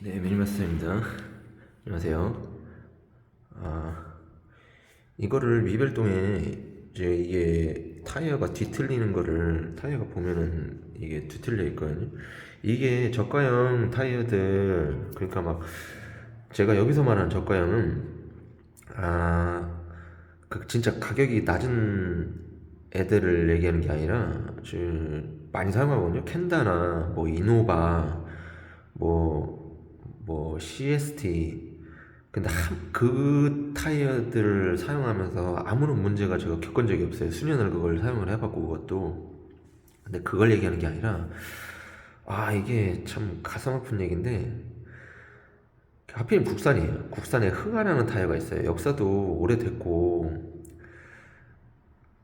네, 미니마스입니다. 안녕하세요. 이거를 미벨동에 이제 이게 타이어가 뒤틀리는 거를 타이어가 보면은 이게 뒤틀려 있거든요. 이게 저가형 타이어들 그러니까 막 제가 여기서 말하는 저가형은 그 진짜 가격이 낮은 애들을 얘기하는 게 아니라 많이 사용하거든요. 켄다나 뭐 이노바 뭐 CST. 근데 그 타이어들을 사용하면서 아무런 문제가 제가 겪은 적이 없어요. 수년을 그걸 사용을 해봤고 그것도. 근데 그걸 얘기하는 게 아니라 이게 참 가슴 아픈 얘기인데 하필 국산이에요. 국산에 흥하라는 타이어가 있어요. 역사도 오래됐고.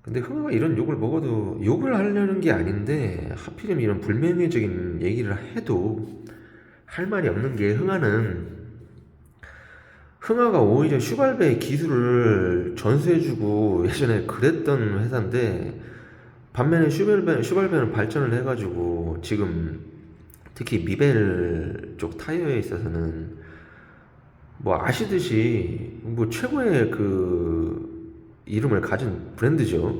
근데 흥하가 이런 욕을 먹어도 욕을 하려는 게 아닌데 하필이면 이런 불명예적인 얘기를 해도 할 말이 없는 게 흥하가 오히려 슈발베의 기술을 전수해주고 예전에 그랬던 회사인데 반면에 슈발베는 발전을 해가지고 지금 특히 미벨 쪽 타이어에 있어서는 뭐 아시듯이 뭐 최고의 그 이름을 가진 브랜드죠.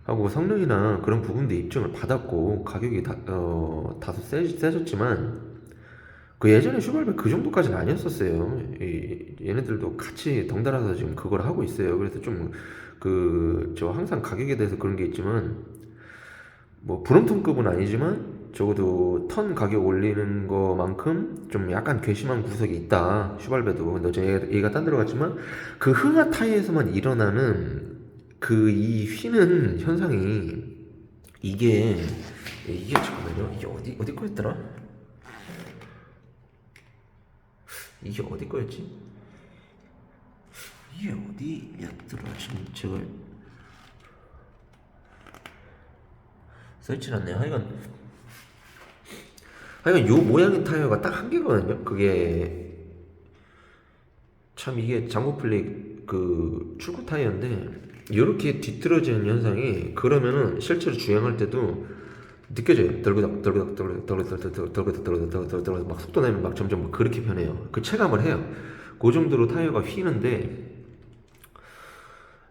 하고 성능이나 그런 부분도 입증을 받았고 가격이 다소 세졌지만 그 예전에 슈발베 그 정도까지는 아니었었어요. 얘네들도 같이 덩달아서 지금 그걸 하고 있어요. 그래서 좀 저 항상 가격에 대해서 그런 게 있지만 뭐 브롬톤급은 아니지만 적어도 턴 가격 올리는 거만큼 좀 약간 괘씸한 구석이 있다. 슈발베도. 근데 어제 얘기가 딴 데로 갔지만 그 흥하 타이에서만 일어나는 그 이 휘는 현상이 이게 잠깐만요. 이게 어디 거였더라? 이게 어디 거였지? 이게 어디였더라? 지금 제가 써있진 않네요. 하여간 요 모양의 타이어가 딱 한 개거든요. 그게 참 이게 장고플릭 그 출구 타이어인데 이렇게 뒤틀어지는 현상이 그러면은 실제로 주행할 때도 느껴져요. 덜그덕 막 속도 내면 막 점점 막 그렇게 변해요. 그 체감을 해요. 그 정도로 타이어가 휘는데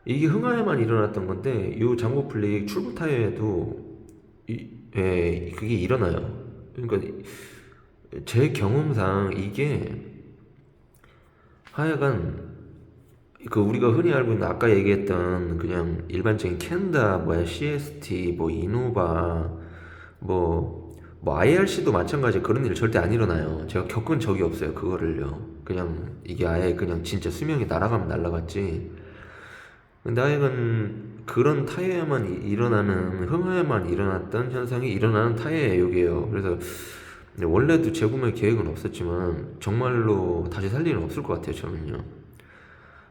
이게 흥하에만 일어났던 건데 이 장고플릭 출구 타이어에도 그게 일어나요. 그러니까 제 경험상 이게 하여간 그 우리가 흔히 알고 있는 아까 얘기했던 그냥 일반적인 캔다 뭐야 CST 뭐 이노바 뭐 IRC도 마찬가지 그런 일 절대 안 일어나요. 제가 겪은 적이 없어요. 그거를요. 그냥 이게 아예 그냥 진짜 수명이 날아가면 날아갔지. 근데 하여간 그런 타이어에만 일어나는 흥하에만 일어났던 현상이 일어나는 타이어예요, 이게요. 그래서 원래도 재구매 계획은 없었지만 정말로 다시 살 일은 없을 것 같아요, 저는요.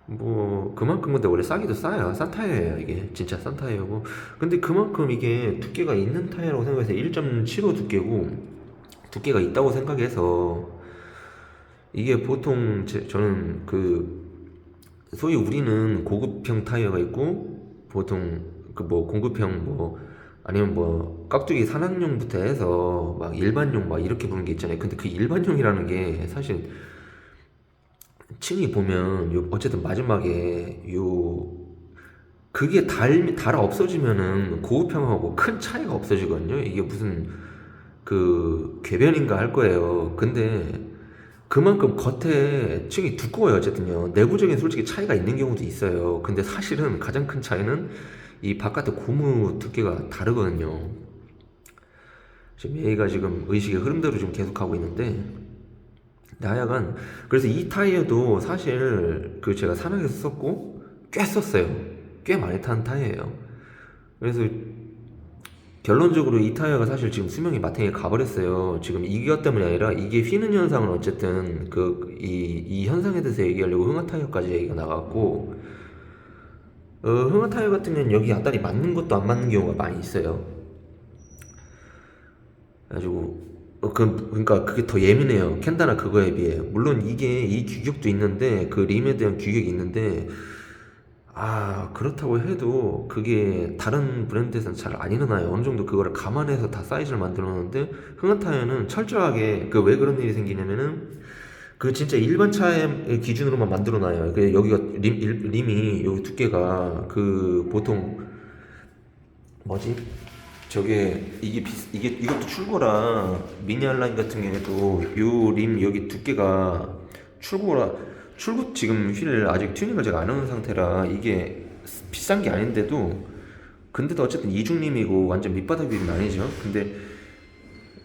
뭐 그만큼 근데 원래 싸기도 싸요. 싼 타이어예요, 이게 진짜 싼 타이어고. 근데 그만큼 이게 두께가 있는 타이어라고 생각해서 1.75 두께고 두께가 있다고 생각해서 이게 보통 저는 그 소위 우리는 고급형 타이어가 있고 보통 그 뭐 공급형 뭐 아니면 뭐 깍두기 산악용부터 해서 막 일반용 막 이렇게 부르는 게 있잖아요. 근데 그 일반용이라는 게 사실 층이 보면 어쨌든 마지막에 그게 달아 없어지면은 고급형하고 큰 차이가 없어지거든요. 이게 무슨 그 궤변인가 할 거예요. 근데 그만큼 겉에 층이 두꺼워요. 어쨌든요. 내부적인 솔직히 차이가 있는 경우도 있어요. 근데 사실은 가장 큰 차이는 이 바깥의 고무 두께가 다르거든요. 지금 얘가 지금 의식의 흐름대로 좀 계속하고 있는데 하여간 그래서 이 타이어도 사실 그 제가 산악에서 썼고 꽤 썼어요. 꽤 많이 탄 타이어예요. 그래서 결론적으로 이 타이어가 사실 지금 수명이 마탱에 가버렸어요. 지금 이것 때문이 아니라 이게 휘는 현상은 어쨌든 이 현상에 대해서 얘기하려고 흥하 타이어까지 얘기가 나갔고 흥하 타이어 같은 경우는 여기 앞다리 맞는 것도 안 맞는 경우가 많이 있어요. 그래가지고 그러니까 그게 더 예민해요. 캔다나 그거에 비해. 물론 이게 이 규격도 있는데 그 림에 대한 규격이 있는데 그렇다고 해도 그게 다른 브랜드에서는 잘 안 일어나요. 어느 정도 그거를 감안해서 다 사이즈를 만들어 놓는데 흥한 타이어는 철저하게 그 왜 그런 일이 생기냐면은 그 진짜 일반 차의 기준으로만 만들어 놔요. 그 여기가 림이 여기 두께가 그 보통 뭐지? 저게 이게 이것도 출고라 미니 알라인 같은 경우에도 요 림 여기 두께가 출고라 출고 지금 휠 아직 튜닝을 제가 안 해놓은 상태라 이게 비싼 게 아닌데도 근데도 어쨌든 이중림이고 완전 밑바닥 림은 아니죠. 근데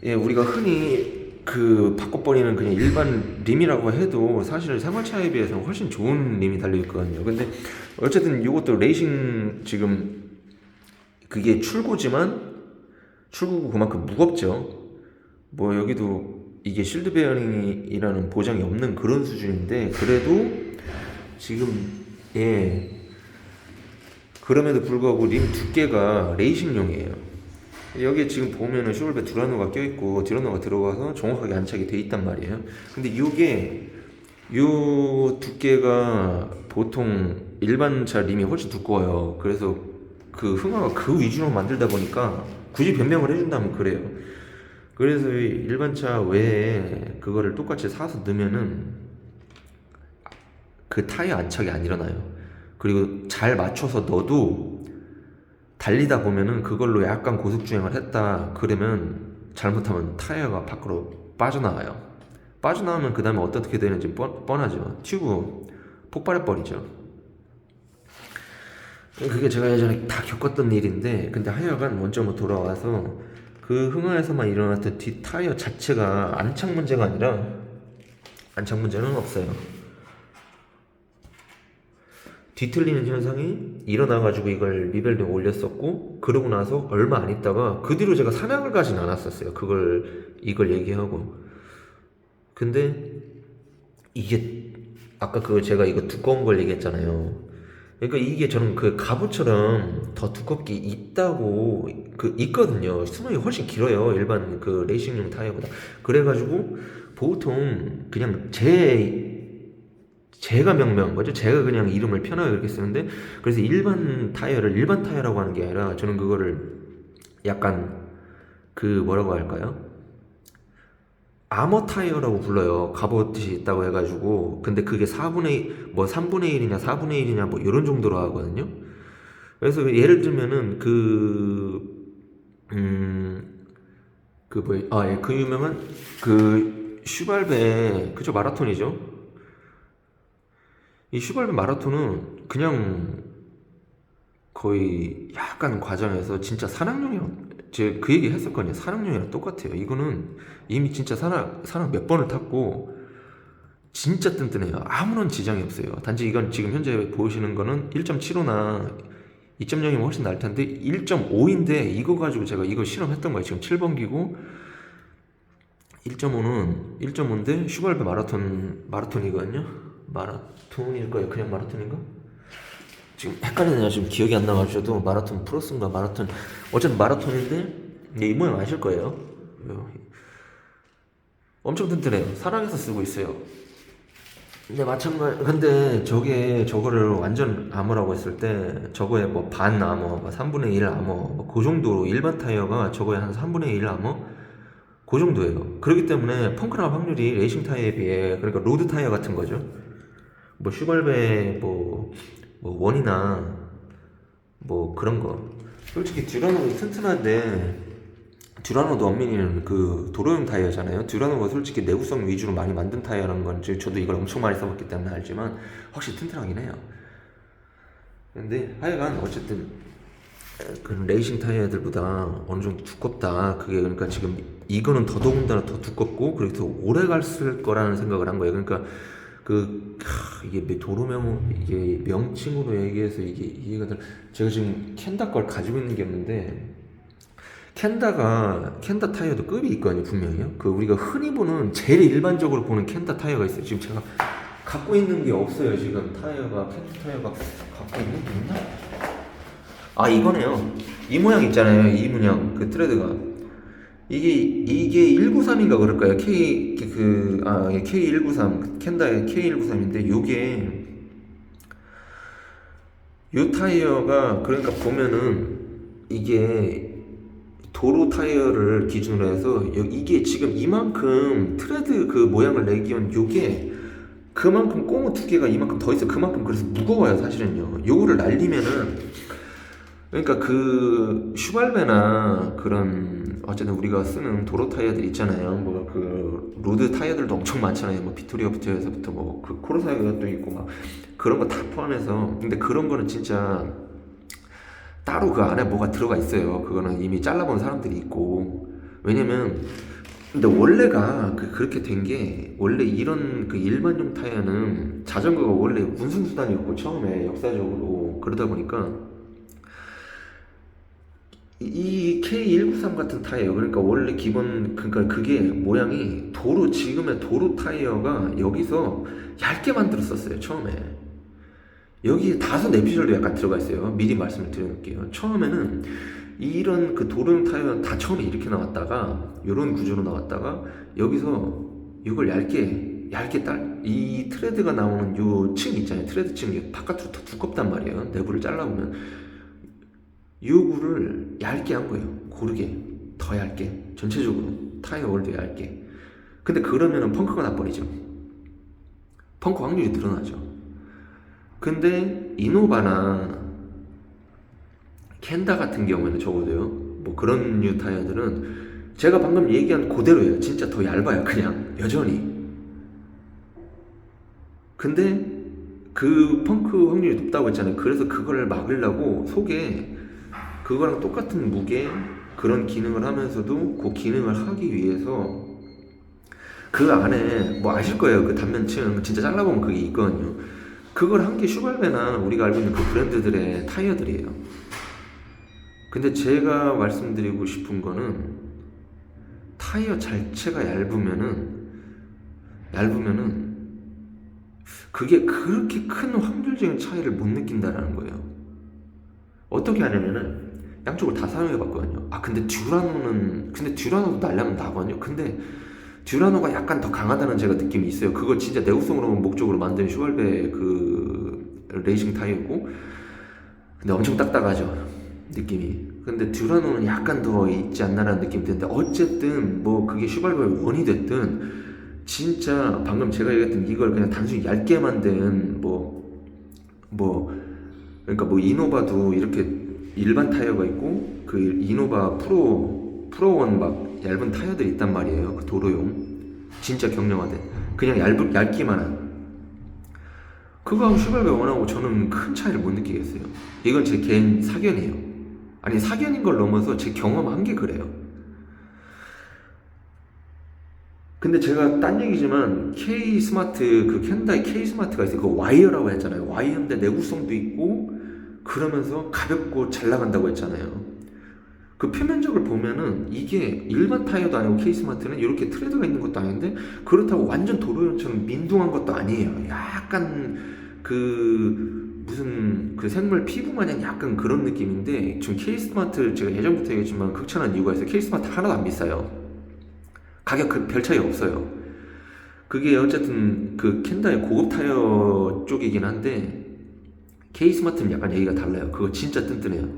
예 우리가 흔히 그 바꿔버리는 그냥 일반 림이라고 해도 사실 생활차에 비해서 훨씬 좋은 림이 달려 있거든요. 근데 어쨌든 이것도 레이싱 지금 그게 출고고 그만큼 무겁죠. 뭐 여기도 이게 실드 베어링이라는 보장이 없는 그런 수준인데 그래도 지금 예 그럼에도 불구하고 림 두께가 레이싱용이에요. 여기에 지금 보면은 슈볼베 듀라노가 껴있고 듀라노가 들어가서 정확하게 안착이 돼 있단 말이에요. 근데 이게 요 두께가 보통 일반 차 림이 훨씬 두꺼워요. 그래서 그 흥화가 그 위주로 만들다 보니까 굳이 변명을 해준다면 그래요. 그래서 이 일반 차 외에 그거를 똑같이 사서 넣으면은 그 타이어 안착이 안 일어나요. 그리고 잘 맞춰서 넣어도 달리다 보면은 그걸로 약간 고속주행을 했다 그러면 잘못하면 타이어가 밖으로 빠져나와요. 빠져나오면 그 다음에 어떻게 되는지 뻔하죠. 튜브 폭발해버리죠. 그게 제가 예전에 다 겪었던 일인데 근데 하여간 먼저 뭐 돌아와서 그 흥하에서만 일어났던 뒷 타이어 자체가 안착 문제가 아니라 안착 문제는 없어요. 뒤틀리는 현상이 일어나가지고 이걸 리벨링 올렸었고 그러고 나서 얼마 안 있다가 그 뒤로 제가 사냥을 가진 않았었어요. 이걸 얘기하고 근데 이게 아까 그 제가 이거 두꺼운 걸 얘기했잖아요. 그러니까 이게 저는 그 갑옷처럼 더 두껍게 있다고 그 있거든요. 수명이 훨씬 길어요. 일반 그 레이싱용 타이어보다. 그래가지고 보통 그냥 제가 명명한 거죠. 제가 그냥 이름을 편하게 그렇게 쓰는데 그래서 일반 타이어를 일반 타이어라고 하는 게 아니라 저는 그거를 약간 그 뭐라고 할까요? 아머 타이어라고 불러요. 갑옷이 있다고 해가지고 근데 그게 4분의 뭐 3분의 1이냐 4분의 1이냐 뭐 이런 정도로 하거든요. 그래서 예를 들면은 그 유명한 그 슈발베 그죠 마라톤이죠. 이 슈발베 마라톤은 그냥 거의 약간 과장해서 진짜 산악용이랑 제가 그 얘기 했었거든요. 산악용이랑 똑같아요. 이거는 이미 진짜 산악 몇 번을 탔고 진짜 튼튼해요. 아무런 지장이 없어요. 단지 이건 지금 현재 보시는 거는 1.75나 2.0이면 훨씬 나을 텐데 1.5인데 이거 가지고 제가 이거 실험했던 거예요. 지금 7번기고 1.5인데 슈발베 마라톤이거든요. 마라톤일 거예요. 그냥 마라톤인가? 지금 헷갈리네요. 지금 기억이 안 나가지고 마라톤 프로스인가 마라톤 어쨌든 마라톤인데 이 모양 아실 거예요. 엄청 튼튼해요. 사랑해서 쓰고 있어요. 근데 저거를 완전 암호라고 했을 때 저거에 뭐 반 암호, 뭐 3분의 1 암호, 뭐그 정도로 일반 타이어가 저거에 한 3분의 1 암호 그 정도예요. 그렇기 때문에 펑크날 확률이 레이싱 타이어에 비해 그러니까 로드 타이어 같은 거죠. 뭐 슈발베 뭐 원이나 뭐 그런 거 솔직히 듀라노도 튼튼한데 듀라노도 엄밀히는 그 도로용 타이어잖아요. 듀라노가 솔직히 내구성 위주로 많이 만든 타이어라는 건 저도 이걸 엄청 많이 써봤기 때문에 알지만 확실히 튼튼하긴 해요. 근데 하여간 어쨌든 그 레이싱 타이어들보다 어느 정도 두껍다. 그게 그러니까 지금 이거는 더더군다나 더 두껍고 그리고 더 오래 갔을 거라는 생각을 한 거예요. 그러니까 이게 도로명 이게 명칭으로 얘기해서 이게 이해가 들. 제가 지금 켄다 걸 가지고 있는 게 없는데 켄다 타이어도 급이 있거든요 분명히요. 그 우리가 흔히 보는 제일 일반적으로 보는 켄다 타이어가 있어요. 지금 제가 갖고 있는 게 없어요. 지금 켄다 타이어가 갖고 있는 게 있나? 이거네요. 이 모양 있잖아요. 이 모양 그 트레드가 이게 193인가 그럴 거예요. K193 켄다의 K193인데 요게 요 타이어가 그러니까 보면은 이게 도로 타이어를 기준으로 해서 이게 지금 이만큼 트레드 그 모양을 내기 위한 요게 그만큼 꼬무 두께가 이만큼 더 있어. 그만큼 그래서 무거워요 사실은요. 요거를 날리면은 그러니까 그 슈발베나 그런 어쨌든 우리가 쓰는 도로 타이어들 있잖아요. 뭐 그 로드 타이어들도 엄청 많잖아요. 뭐 비토리아부터해서부터 뭐 그 코르사가 있고 막 그런 거 다 포함해서. 근데 그런 거는 진짜 따로 그 안에 뭐가 들어가 있어요. 그거는 이미 잘라본 사람들이 있고. 왜냐면 근데 원래가 그렇게 된 게 원래 이런 그 일반용 타이어는 자전거가 원래 운송수단이었고 처음에 역사적으로 그러다 보니까 이 K193 같은 타이어 그러니까 원래 기본 그러니까 그게 모양이 도로 지금의 도로 타이어가 여기서 얇게 만들었었어요 처음에. 여기 다소 내피셜도 약간 들어가 있어요. 미리 말씀을 드려놓을게요. 처음에는 이런 그 도로용 타이어는 다 처음에 이렇게 나왔다가 이런 구조로 나왔다가 여기서 이걸 얇게 이 트레드가 나오는 요 층 있잖아요. 트레드 층이 바깥으로 더 두껍단 말이에요. 내부를 잘라보면 요구를 얇게 한 거예요. 고르게 더 얇게 전체적으로 타이어 월도 얇게. 근데 그러면은 펑크가 나버리죠. 펑크 확률이 늘어나죠. 근데 이노바나 켄다 같은 경우에는 적어도요 뭐 그런 류 타이어들은 제가 방금 얘기한 그대로예요. 진짜 더 얇아요. 그냥 여전히. 근데 그 펑크 확률이 높다고 했잖아요. 그래서 그걸 막으려고 속에 그거랑 똑같은 무게 그런 기능을 하면서도 그 기능을 하기 위해서 그 안에 뭐 아실 거예요. 그 단면층 진짜 잘라보면 그게 있거든요. 그걸 한 게 슈발베나 우리가 알고 있는 그 브랜드들의 타이어들이에요. 근데 제가 말씀드리고 싶은 거는 타이어 자체가 얇으면은 그게 그렇게 큰 확률적인 차이를 못 느낀다라는 거예요. 어떻게 하냐면은 양쪽을 다 사용해 봤거든요. 근데 듀라노도 날려면 나거든요. 근데 듀라노가 약간 더 강하다는 제가 느낌이 있어요. 그거 진짜 내구성으로 목적으로 만든 슈발베 그 레이싱 타이어고, 근데 엄청 딱딱하죠 느낌이. 근데 듀라노는 약간 더 있지 않나라는 느낌이 드는데 어쨌든 뭐 그게 슈발베 원이 됐든 진짜 방금 제가 얘기했던 이걸 그냥 단순히 얇게 만든 그러니까 뭐 이노바도 이렇게 일반 타이어가 있고 그 이노바 프로원 막 얇은 타이어들이 있단 말이에요. 그 도로용 진짜 경량화된 그냥 얇기만 한 그거하고 슈발베 원하고 저는 큰 차이를 못 느끼겠어요. 이건 제 개인 사견이에요. 아니 사견인 걸 넘어서 제 경험한 게 그래요. 근데 제가 딴 얘기지만 K 스마트 그 켄다의 K 스마트가 있어요. 그 와이어라고 했잖아요. 와이어인데 내구성도 있고 그러면서 가볍고 잘 나간다고 했잖아요. 그 표면적을 보면은 이게 일반 타이어도 아니고 K 스마트는 이렇게 트레드가 있는 것도 아닌데 그렇다고 완전 도로용처럼 민둥한 것도 아니에요. 약간 그 무슨 그 생물 피부 마냥 약간 그런 느낌인데 지금 K 스마트 제가 예전부터 얘기했지만 극찬한 이유가 있어요. K 스마트 하나도 안 비싸요. 가격 별 차이 없어요. 그게 어쨌든 그 켄다의 고급 타이어 쪽이긴 한데 K 스마트는 약간 얘기가 달라요. 그거 진짜 튼튼해요.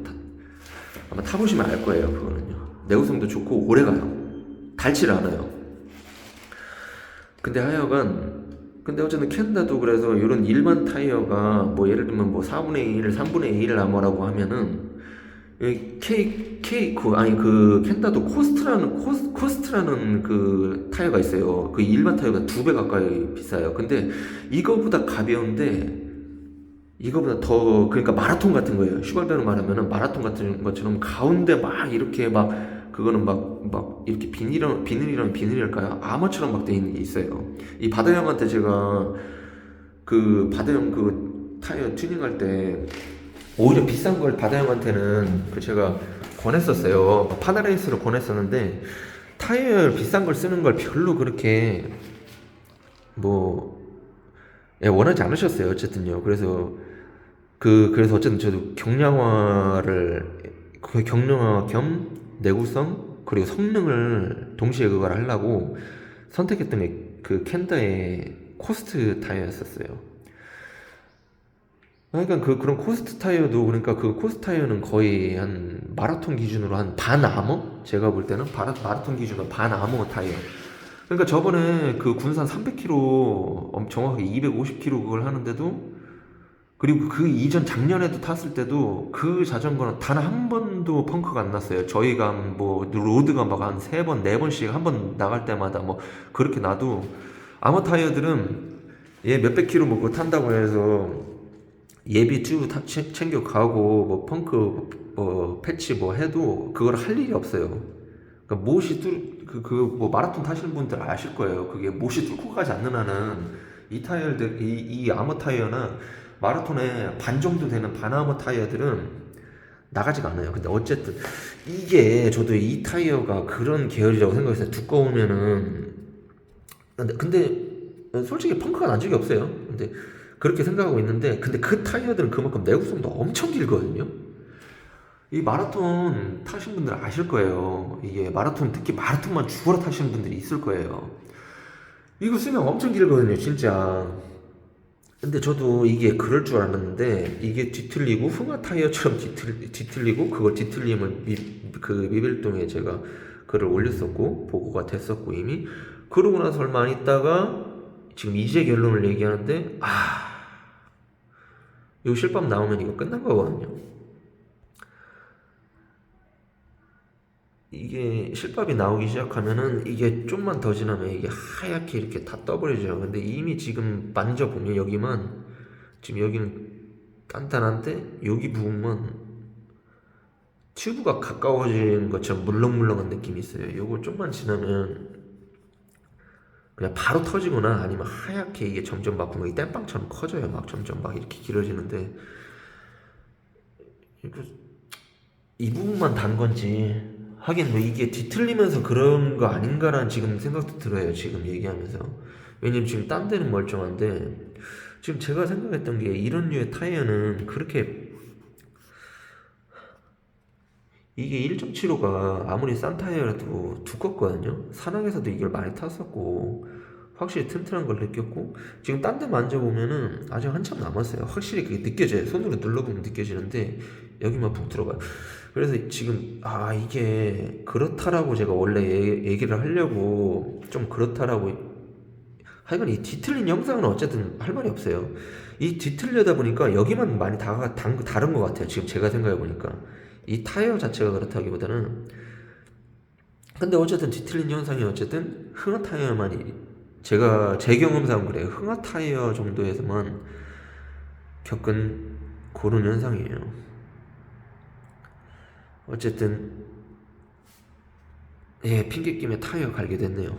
아마 타보시면 알 거예요. 그거는요. 내구성도 좋고 오래가요. 닳질 않아요. 근데 하여간 근데 어쨌든 켄다도 그래서 이런 일반 타이어가 뭐 예를 들면 뭐 4분의 1, 3분의 1 아머라고 하면은 그 켄다도 코스트라는 그 타이어가 있어요. 그 일반 타이어가 2배 가까이 비싸요. 근데 이거보다 가벼운데 이거보다 더 그러니까 마라톤 같은 거예요. 슈발베로 말하면은 마라톤 같은 것처럼 가운데 막 이렇게 막 그거는 막 이렇게 비닐이랄까요? 아머처럼 막 돼 있는 게 있어요. 이 바다 형한테 제가 그 바다 형 그 타이어 튜닝할 때 오히려 비싼 걸 바다 형한테는 그 제가 권했었어요. 파나레이스를 권했었는데 타이어 비싼 걸 쓰는 걸 별로 그렇게 뭐 원하지 않으셨어요. 어쨌든요. 그래서 어쨌든 저도 경량화 겸 내구성 그리고 성능을 동시에 그걸 하려고 선택했던 게 그 켄다의 코스트 타이어였었어요. 그러니까 그런 코스트 타이어도, 그러니까 그 코스트 타이어는 거의 한 마라톤 기준으로 한 반 아머? 제가 볼 때는 마라톤 기준으로 반 아머 타이어. 그러니까 저번에 그 군산 300km 정확하게 250km 그걸 하는데도, 그리고 그 이전 작년에도 탔을 때도 그 자전거는 단 한 번도 펑크가 안 났어요. 저희가 뭐 로드가 막 한 세 번, 네 번씩 한 번 나갈 때마다 뭐 그렇게 나도, 아머 타이어들은 얘 몇백 킬로 뭐 그거 탄다고 해서 예비 쭉 챙겨 가고 뭐 펑크 패치 뭐 해도 그걸 할 일이 없어요. 그러니까 못이 뭐 마라톤 타시는 분들 아실 거예요. 그게 못이 뚫고 가지 않는 한은 이 타이어들, 이 아머 타이어는 마라톤에 반 정도 되는 반아머 타이어들은 나가지가 않아요. 근데 어쨌든 이게 저도 이 타이어가 그런 계열이라고 생각했어요. 두꺼우면은. 근데 솔직히 펑크가 난 적이 없어요. 근데 그렇게 생각하고 있는데, 근데 그 타이어들은 그만큼 내구성도 엄청 길거든요. 이 마라톤 타신 분들 아실 거예요. 이게 마라톤, 특히 마라톤만 죽어라 타시는 분들이 있을 거예요. 이거 쓰면 엄청 길거든요, 진짜. 근데 저도 이게 그럴 줄 알았는데, 이게 뒤틀리고 흥화 타이어처럼 뒤틀리고, 그걸 뒤틀림을 그 미벨동에 제가 글을 올렸었고 보고가 됐었고 이미. 그러고 나서 얼마 안 있다가 지금 이제 결론을 얘기하는데, 이 실밥 나오면 이거 끝난 거거든요. 이게 실밥이 나오기 시작하면은 이게 좀만 더 지나면 이게 하얗게 이렇게 다 떠버려져요. 근데 이미 지금 만져보면 여기만, 지금 여기는 단단한데 여기 부분만 튜브가 가까워진 것처럼 물렁물렁한 느낌이 있어요. 요거 좀만 지나면 그냥 바로 터지거나 아니면 하얗게 이게 점점 막 구멍이 땜빵처럼 커져요. 막 점점 막 이렇게 길어지는데, 이거 이 부분만 단 건지, 하긴 뭐 이게 뒤틀리면서 그런 거 아닌가라는 지금 생각도 들어요. 지금 얘기하면서. 왜냐면 지금 딴 데는 멀쩡한데, 지금 제가 생각했던 게 이런 류의 타이어는 그렇게, 이게 1.75가 아무리 싼 타이어라도 두껍거든요. 산악에서도 이걸 많이 탔었고 확실히 튼튼한 걸 느꼈고, 지금 딴 데 만져보면은 아직 한참 남았어요. 확실히 그게 느껴져요. 손으로 눌러보면 느껴지는데 여기만 푹 들어가요. 그래서 지금 이게 그렇다라고 제가 원래 얘기를 하려고 좀 그렇다라고, 하여간 이 뒤틀린 영상은 어쨌든 할 말이 없어요. 이 뒤틀려다 보니까 여기만 많이 다른 것 같아요. 지금 제가 생각해 보니까 이 타이어 자체가 그렇다기보다는. 근데 어쨌든 뒤틀린 현상이 어쨌든 흥화 타이어만이, 제가 제 경험상 그래요. 흥화 타이어 정도에서만 겪은 그런 현상이에요. 어쨌든 예, 핑계 김에 타이어 갈게 됐네요.